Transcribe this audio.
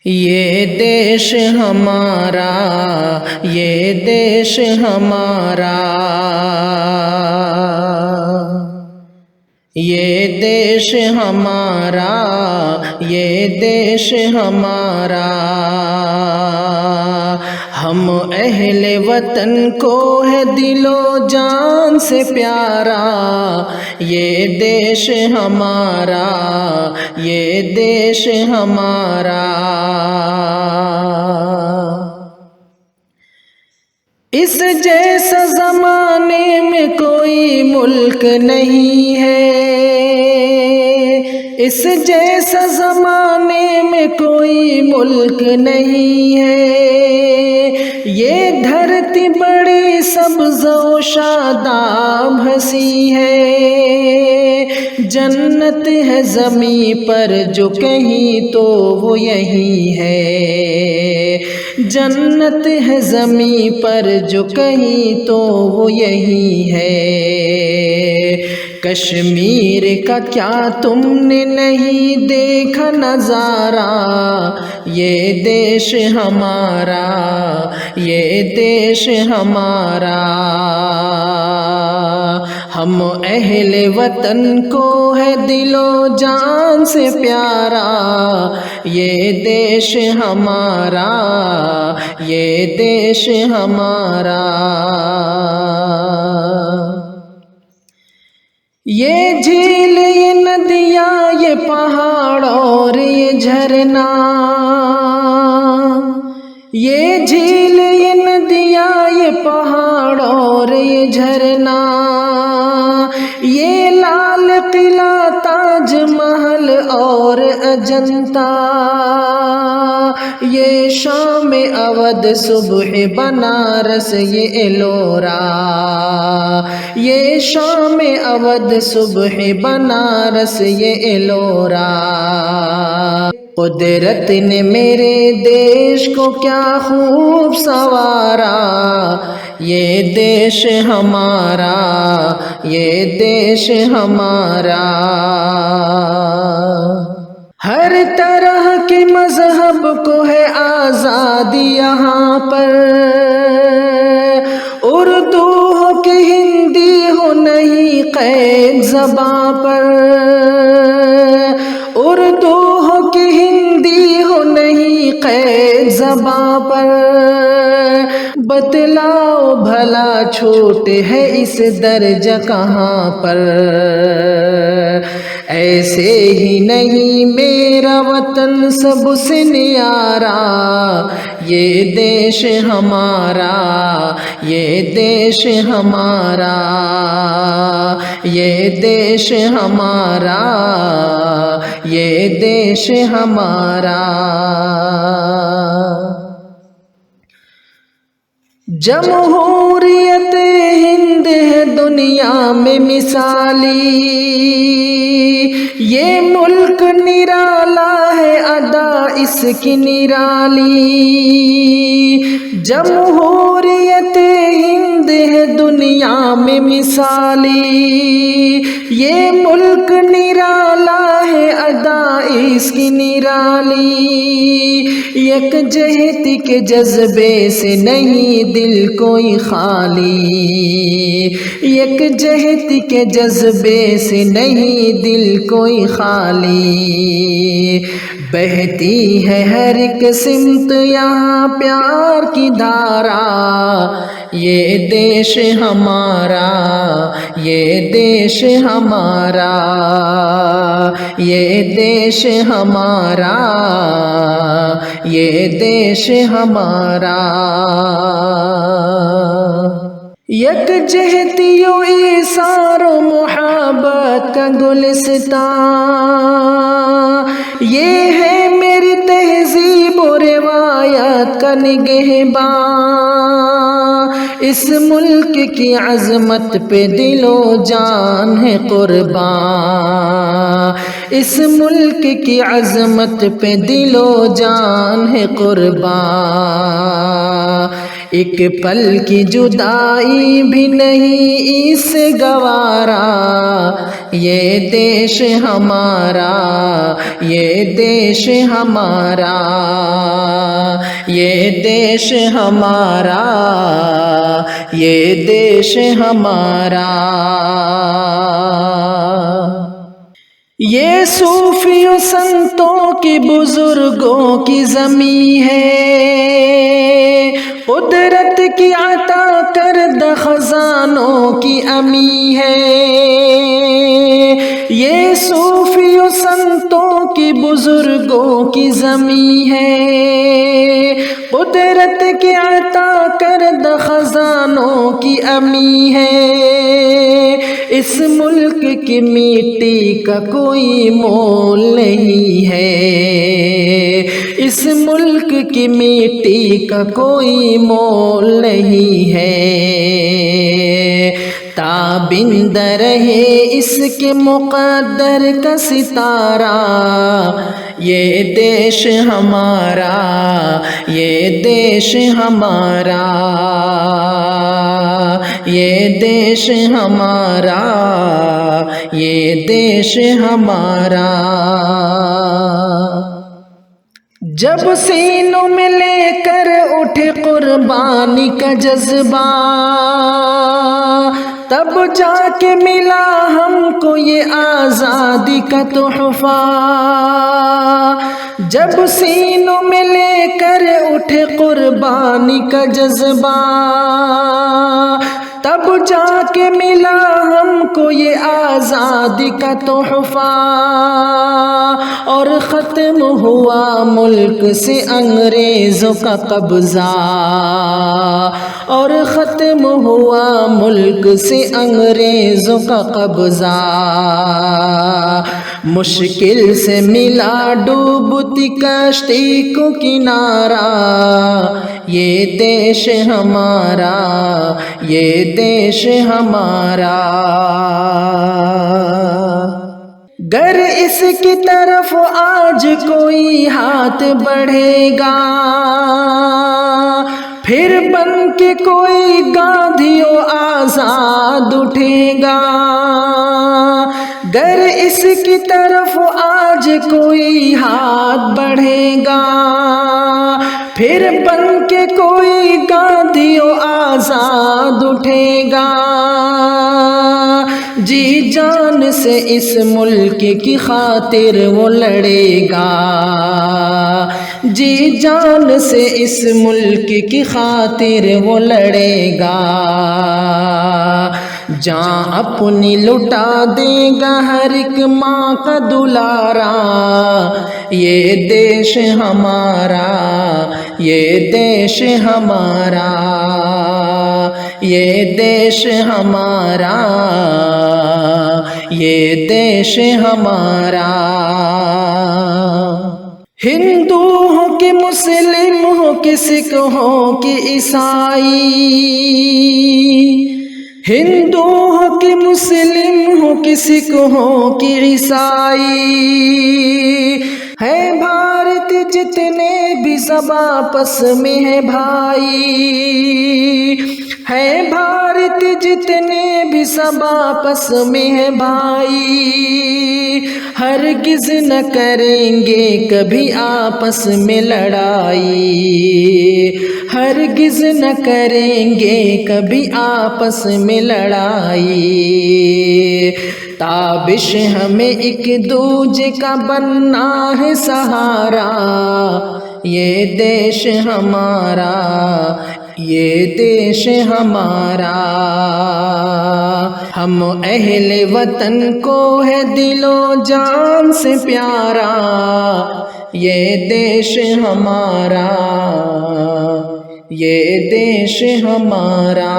یہ دیش ہمارا، یہ دیش ہمارا، یہ دیش ہمارا، یہ دیش ہمارا، ہم اہل وطن کو ہے دل و جان سے پیارا، یہ دیش ہمارا، یہ دیش ہمارا۔ اس جیسا زمانے میں کوئی ملک نہیں ہے، اس جیسا زمانے میں کوئی ملک نہیں ہے، یہ دھرتی بڑی سبز و شاداب ہنسی ہے، جنت ہے زمیں پر جو کہیں تو وہ یہی ہے، جنت ہے زمیں پر جو کہیں تو وہ یہی ہے۔ کشمیر کا کیا تم نے نہیں دیکھا نظارہ، یہ دیش ہمارا، یہ دیش ہمارا، ہم اہل وطن کو ہے دل و جان سے پیارا، یہ دیش ہمارا، یہ دیش ہمارا۔ یہ جھیل، یہ ندیاں، یہ پہاڑ اور یہ جھرنا، یہ جھیل، یہ ندیاں، یہ پہاڑ اور یہ جھرنا، یہ لال قلعہ، تاج محل اور اجنتا، یہ شام اودھ، صبح بنارس، یہ ایلورا، یہ شام اودھ، صبح بنارس، یہ ایلورا۔ قدرت نے میرے دیش کو کیا خوب سنوارا، یہ دیش ہمارا، یہ دیش ہمارا، ہر طرح کے مذہب کو ہے آزادی یہاں پر، اردو ہو کہ ہندی ہو نہیں قید زباں پر، اردو ہو کہ ہندی ہو نہیں قید زباں پر، بتلاؤ بھلا چھوٹ ہے اس درجہ کہاں پر، ایسے ہی نہیں میرا وطن سب سے نیارا، یہ دیش ہمارا، یہ دیش ہمارا، یہ دیش ہمارا، یہ دیش ہمارا۔ جمہوریت ہند ہے دنیا میں مثالی، یہ ملک نرالا ہے ادا اس کی نرالی، جمہوریت ہند ہے دنیا میں مثالی، یہ ملک نرالا ہے ادا اس کی نرالی، یکجہتی کے جذبے سے نہیں دل کوئی خالی، یکجہتی کے جذبے سے نہیں دل کوئی خالی، بہتی ہے ہر ایک سمت یہاں پیار کی دھارا، یہ دیش ہمارا، یہ دیش ہمارا، یہ دیش ہمارا، یہ دیش ہمارا۔ یکجہتی و ایثار و محبت کا گلستان، یہ ہے میری تہذیب و روایت کا نگہباں، اس ملک کی عظمت پہ دل و جان ہے قربان، اس ملک کی عظمت پہ دل و جان ہے قربان، ایک پل کی جدائی بھی نہیں اس گوارا، یہ دیش ہمارا، یہ دیش ہمارا، یہ دیش ہمارا، یہ دیش ہمارا۔ یہ صوفیوں سنتوں کی بزرگوں کی زمیں ہے، قدرت کی عطا کردہ خزانوں کی امی ہے۔ یہ صوفیوں سنتوں کی بزرگوں کی زمیں ہے، قدرت کی عطا کردہ خزانوں کی امی ہے۔ اس ملک کی مٹی کا کوئی مول نہیں ہے، اس ملک کی مٹی کا کوئی مول نہیں ہے۔ تابند رہے اس کے مقدر کا ستارہ، یہ دیش ہمارا، یہ دیش ہمارا، یہ دیش ہمارا، یہ دیش ہمارا۔ جب سینوں میں لے کر اٹھے قربانی کا جذبہ، تب جا کے ملا ہم کو یہ آزادی کا تحفہ۔ جب سینوں میں لے کر اٹھے قربانی کا جذبہ، تب جا کے ملا ہم کو یہ آزادی کا تحفہ، اور ختم ہوا ملک سے انگریزوں کا قبضہ، اور ختم ہوا ملک سے انگریزوں کا قبضہ۔ مشکل سے ملا ڈوبتی کشتی کو کنارہ، یہ دیش ہمارا، یہ دیش ہمارا۔ گر اس کی طرف آج کوئی ہاتھ بڑھے گا، پھر بن کے کوئی گاندھیوں آزاد اٹھے گا۔ گر اس کی طرف آج کوئی ہاتھ بڑھے گا، پھر بن کے کوئی گاندھیوں آزاد اٹھے گا۔ جی جان سے اس ملک کی خاطر وہ لڑے گا، جی جان سے اس ملک کی خاطر وہ لڑے گا۔ جان اپنی لٹا دے گا ہر ایک ماں کا دلارا، یہ دیش ہمارا، یہ دیش ہمارا، یہ دیش ہمارا، یہ دیش ہمارا۔ ہندو ہو کہ مسلم ہو کہ سکھ ہو کہ عیسائی، ہندو ہو کہ مسلم ہو کہ سکھ ہو کہ عیسائی، ہے بھارت جتنے بھی سب آپس میں ہے بھائی، ہے بھارت جتنے بھی سب آپس میں ہے بھائی۔ ہرگز نہ کریں گے کبھی آپس میں لڑائی، ہرگز نہ کریں گے کبھی آپس میں لڑائی۔ تابش ہمیں ایک دوجے کا بننا ہے سہارا، یہ دیش ہمارا، یہ دیش ہمارا۔ ہم اہل وطن کو ہے دل و جان سے پیارا، یہ دیش ہمارا، یہ دیش ہمارا۔